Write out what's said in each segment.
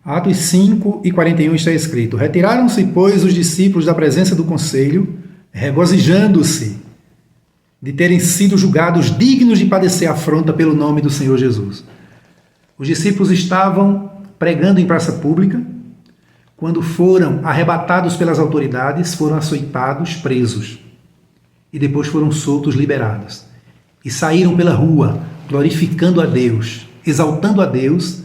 Atos 5 e 41 está escrito: Retiraram-se, pois, os discípulos da presença do conselho, regozijando-se de terem sido julgados dignos de padecer afronta pelo nome do Senhor Jesus. Os discípulos estavam pregando em praça pública, quando foram arrebatados pelas autoridades, foram açoitados, presos, e depois foram soltos, liberados. E saíram pela rua, glorificando a Deus, exaltando a Deus,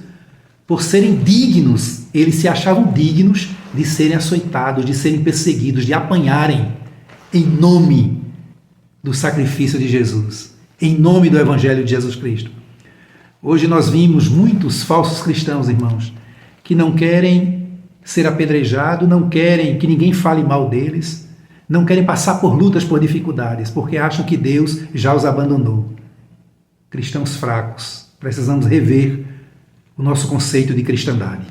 por serem dignos, eles se achavam dignos de serem açoitados, de serem perseguidos, de apanharem em nome do sacrifício de Jesus, em nome do Evangelho de Jesus Cristo. Hoje nós vimos muitos falsos cristãos, irmãos, que não querem ser apedrejados, não querem que ninguém fale mal deles, não querem passar por lutas, por dificuldades, porque acham que Deus já os abandonou. Cristãos fracos, precisamos rever o nosso conceito de cristandade.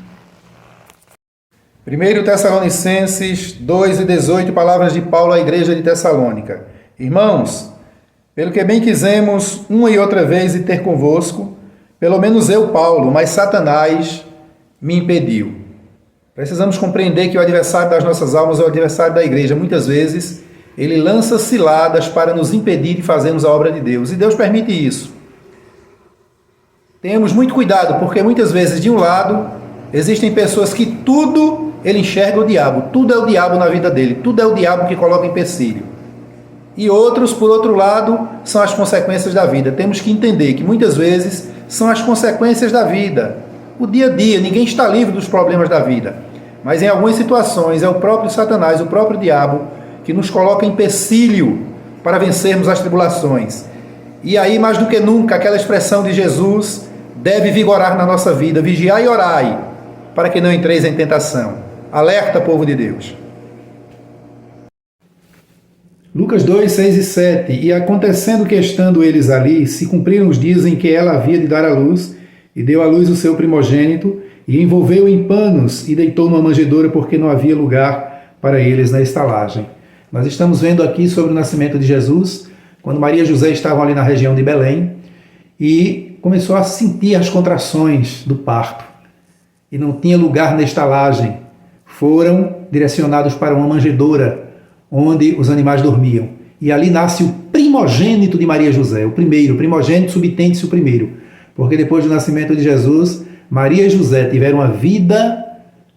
1 Tessalonicenses 2:18, palavras de Paulo à igreja de Tessalônica. Irmãos, pelo que bem quisemos uma e outra vez ir ter convosco, pelo menos eu, Paulo, mas Satanás me impediu. Precisamos compreender que o adversário das nossas almas é o adversário da igreja. Muitas vezes ele lança ciladas para nos impedir de fazermos a obra de Deus. E Deus permite isso. Tenhamos muito cuidado, porque muitas vezes, de um lado, existem pessoas que tudo ele enxerga o diabo. Tudo é o diabo na vida dele. Tudo é o diabo que coloca empecilho. E outros, por outro lado, são as consequências da vida. Temos que entender que muitas vezes são as consequências da vida. O dia a dia, ninguém está livre dos problemas da vida. Mas em algumas situações é o próprio Satanás, o próprio diabo, que nos coloca empecilho para vencermos as tribulações. E aí, mais do que nunca, aquela expressão de Jesus deve vigorar na nossa vida: vigiai e orai, para que não entreis em tentação. Alerta, povo de Deus. Lucas 2, 6 e 7. E acontecendo que, estando eles ali, se cumpriram os dias em que ela havia de dar à luz, e deu à luz o seu primogênito, e envolveu-o em panos, e deitou numa manjedoura, porque não havia lugar para eles na estalagem. Nós estamos vendo aqui sobre o nascimento de Jesus, quando Maria e José estavam ali na região de Belém, e começou a sentir as contrações do parto, e não tinha lugar na estalagem. Foram direcionados para uma manjedoura, onde os animais dormiam. E ali nasce o primogênito de Maria e José, o primeiro, o primogênito subtende-se o primeiro, porque depois do nascimento de Jesus, Maria e José tiveram a vida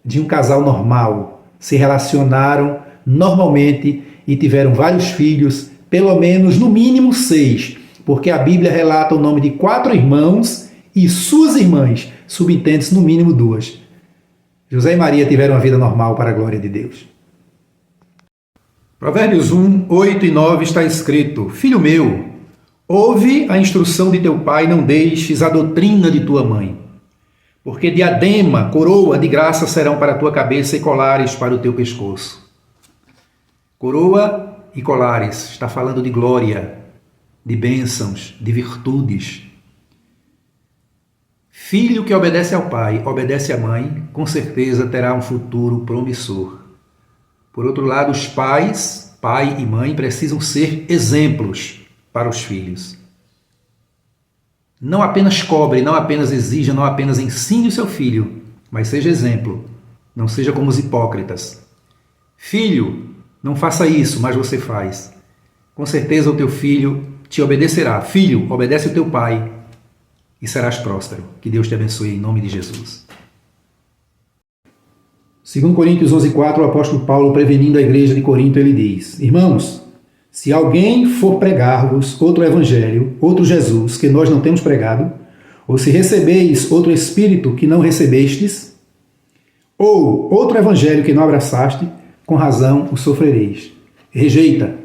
de um casal normal, se relacionaram normalmente e tiveram vários filhos, pelo menos, no mínimo 6, porque a Bíblia relata o nome de 4 irmãos e suas irmãs, subentende-se no mínimo 2. José e Maria tiveram uma vida normal para a glória de Deus. Provérbios 1, 8 e 9 está escrito: Filho meu, ouve a instrução de teu pai, não deixes a doutrina de tua mãe. Porque diadema, coroa de graça serão para a tua cabeça e colares para o teu pescoço. Coroa e colares, está falando de glória, de bênçãos, de virtudes. Filho que obedece ao pai, obedece à mãe, com certeza terá um futuro promissor. Por outro lado, os pais, pai e mãe, precisam ser exemplos para os filhos. Não apenas cobre, não apenas exija, não apenas ensine o seu filho, mas seja exemplo. Não seja como os hipócritas. Filho, não faça isso, mas você faz. Com certeza o teu filho te obedecerá. Filho, obedece o teu pai e serás próspero. Que Deus te abençoe em nome de Jesus. 2 Coríntios 11:4, o apóstolo Paulo, prevenindo a igreja de Corinto, ele diz: Irmãos, se alguém for pregar-vos outro evangelho, outro Jesus, que nós não temos pregado, ou se recebeis outro Espírito que não recebestes, ou outro evangelho que não abraçaste, com razão o sofrereis. Rejeita.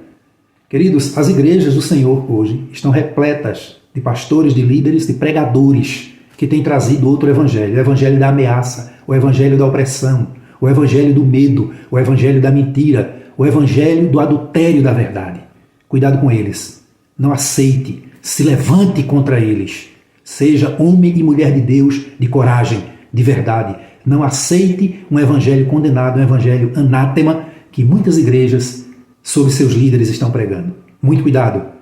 Queridos, as igrejas do Senhor hoje estão repletas de pastores, de líderes, de pregadores que têm trazido outro evangelho, o evangelho da ameaça, o evangelho da opressão, o evangelho do medo, o evangelho da mentira, o evangelho do adultério da verdade. Cuidado com eles. Não aceite. Se levante contra eles. Seja homem e mulher de Deus, de coragem, de verdade. Não aceite um evangelho condenado, um evangelho anátema que muitas igrejas, sob seus líderes, estão pregando. Muito cuidado.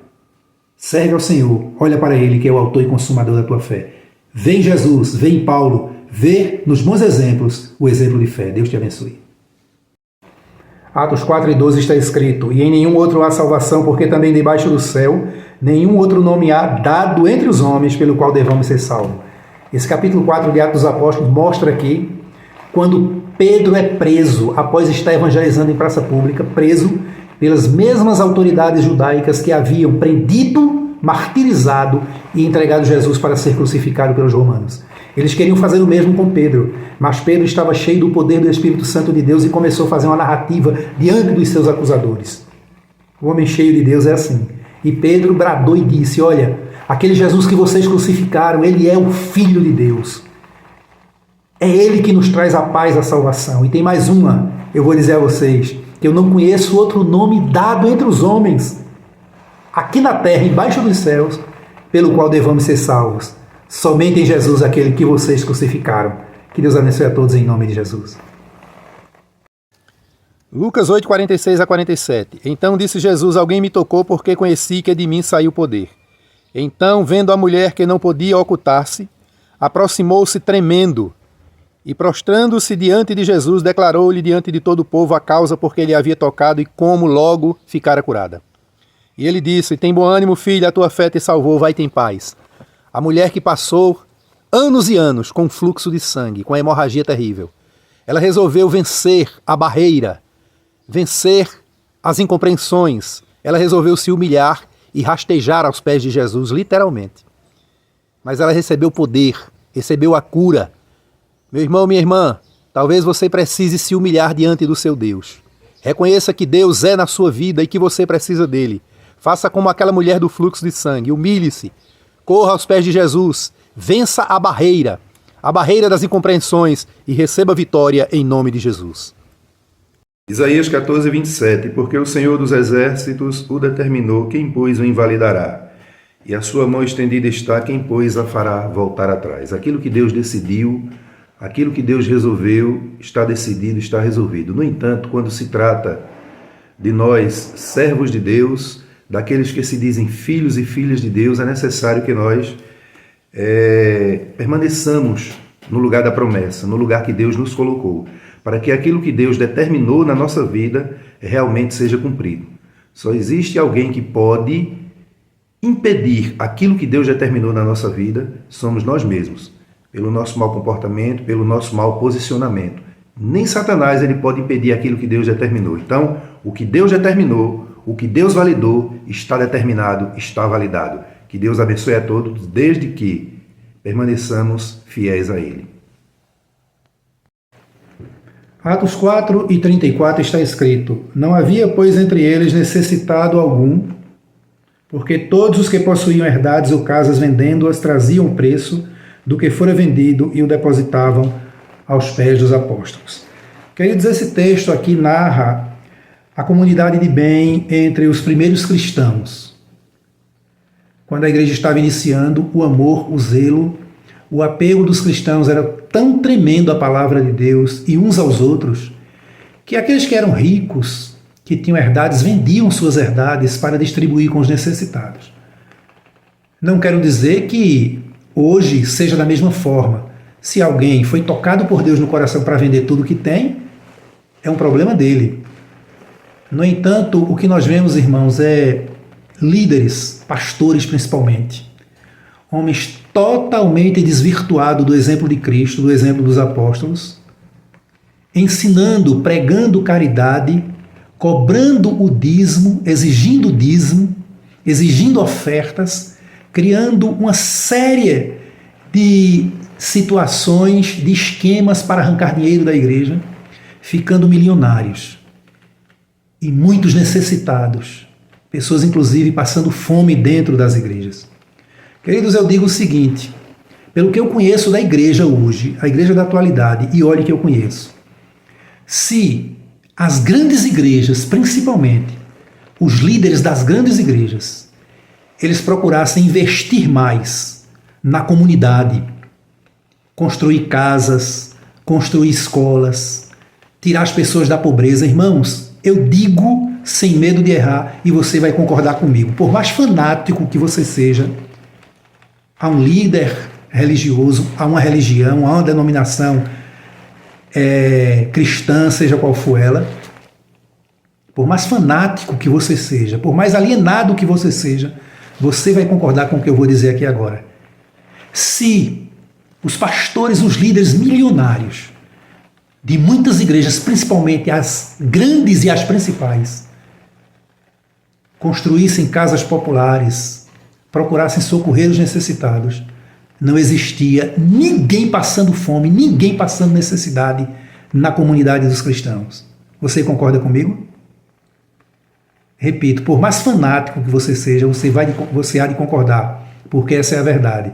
Serve ao Senhor. Olha para Ele, que é o autor e consumador da tua fé. Vê em Jesus, vê em Paulo, ver nos bons exemplos o exemplo de fé. Deus te abençoe. Atos 4:12 está escrito: e em nenhum outro há salvação, porque também debaixo do céu nenhum outro nome há dado entre os homens pelo qual devamos ser salvos. Esse capítulo 4 de Atos dos Apóstolos mostra aqui quando Pedro é preso após estar evangelizando em praça pública, preso pelas mesmas autoridades judaicas que haviam prendido, martirizado e entregado Jesus para ser crucificado pelos romanos. Eles queriam fazer o mesmo com Pedro, mas Pedro estava cheio do poder do Espírito Santo de Deus e começou a fazer uma narrativa diante dos seus acusadores. O homem cheio de Deus é assim. E Pedro bradou e disse: olha, aquele Jesus que vocês crucificaram, ele é o Filho de Deus. É ele que nos traz a paz, a salvação. E tem mais uma, eu vou dizer a vocês, que eu não conheço outro nome dado entre os homens, aqui na terra, embaixo dos céus, pelo qual devamos ser salvos. Somente em Jesus, aquele que vocês crucificaram. Que Deus abençoe a todos em nome de Jesus. Lucas 8, 46 a 47. Então disse Jesus: alguém me tocou porque conheci que de mim saiu poder. Então, vendo a mulher que não podia ocultar-se, aproximou-se tremendo e, prostrando-se diante de Jesus, declarou-lhe diante de todo o povo a causa porque ele havia tocado e como logo ficara curada. E ele disse: tem bom ânimo, filha, a tua fé te salvou, vai-te em paz. A mulher que passou anos e anos com fluxo de sangue, com a hemorragia terrível, ela resolveu vencer a barreira, vencer as incompreensões. Ela resolveu se humilhar e rastejar aos pés de Jesus, literalmente. Mas ela recebeu poder, recebeu a cura. Meu irmão, minha irmã, talvez você precise se humilhar diante do seu Deus. Reconheça que Deus é na sua vida e que você precisa dele. Faça como aquela mulher do fluxo de sangue, humilhe-se, corra aos pés de Jesus, vença a barreira das incompreensões e receba vitória em nome de Jesus. Isaías 14, 27. Porque o Senhor dos Exércitos o determinou, quem pois o invalidará? E a sua mão estendida está, quem pois a fará voltar atrás? Aquilo que Deus decidiu, aquilo que Deus resolveu, está decidido, está resolvido. No entanto, quando se trata de nós, servos de Deus, daqueles que se dizem filhos e filhas de Deus, é necessário que nós permaneçamos no lugar da promessa, no lugar que Deus nos colocou, para que aquilo que Deus determinou na nossa vida realmente seja cumprido. Só existe alguém que pode impedir aquilo que Deus determinou na nossa vida, somos nós mesmos, pelo nosso mau comportamento, pelo nosso mau posicionamento. Nem Satanás ele pode impedir aquilo que Deus determinou. Então, o que Deus determinou, o que Deus validou, está determinado, está validado. Que Deus abençoe a todos, desde que permaneçamos fiéis a Ele. Atos 4 e 34 está escrito: não havia, pois, entre eles necessitado algum, porque todos os que possuíam herdades ou casas vendendo-as traziam o preço do que fora vendido e o depositavam aos pés dos apóstolos. Queridos, esse texto aqui narra a comunidade de bem entre os primeiros cristãos. Quando a igreja estava iniciando, o amor, o zelo, o apego dos cristãos era tão tremendo à palavra de Deus e uns aos outros, que aqueles que eram ricos, que tinham herdades, vendiam suas herdades para distribuir com os necessitados. Não quero dizer que hoje seja da mesma forma. Se alguém foi tocado por Deus no coração para vender tudo o que tem, é um problema dele. No entanto, o que nós vemos, irmãos, é líderes, pastores principalmente, homens totalmente desvirtuados do exemplo de Cristo, do exemplo dos apóstolos, ensinando, pregando caridade, cobrando o dízimo, exigindo ofertas, criando uma série de situações, de esquemas para arrancar dinheiro da igreja, ficando milionários. E muitos necessitados, pessoas inclusive passando fome dentro das igrejas. Queridos, eu digo o seguinte, pelo que eu conheço da igreja hoje, a igreja da atualidade, e olhe que eu conheço, se as grandes igrejas, principalmente os líderes das grandes igrejas, eles procurassem investir mais na comunidade, construir casas, construir escolas, tirar as pessoas da pobreza, irmãos, eu digo sem medo de errar e você vai concordar comigo. Por mais fanático que você seja, há um líder religioso, a uma religião, a uma denominação cristã, seja qual for ela, por mais fanático que você seja, por mais alienado que você seja, você vai concordar com o que eu vou dizer aqui agora. Se os pastores, os líderes milionários de muitas igrejas, principalmente as grandes e as principais, construíssem casas populares, procurassem socorrer os necessitados, não existia ninguém passando fome, ninguém passando necessidade na comunidade dos cristãos. Você concorda comigo? Repito, por mais fanático que você seja, você há de concordar, porque essa é a verdade.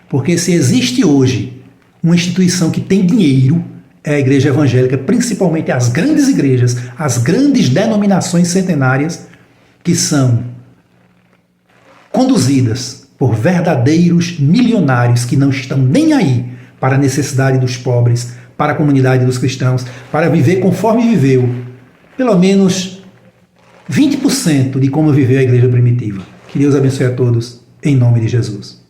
Porque se existe hoje uma instituição que tem dinheiro, é a igreja evangélica, principalmente as grandes igrejas, as grandes denominações centenárias, que são conduzidas por verdadeiros milionários que não estão nem aí para a necessidade dos pobres, para a comunidade dos cristãos, para viver conforme viveu, pelo menos 20% de como viveu a igreja primitiva. Que Deus abençoe a todos, em nome de Jesus.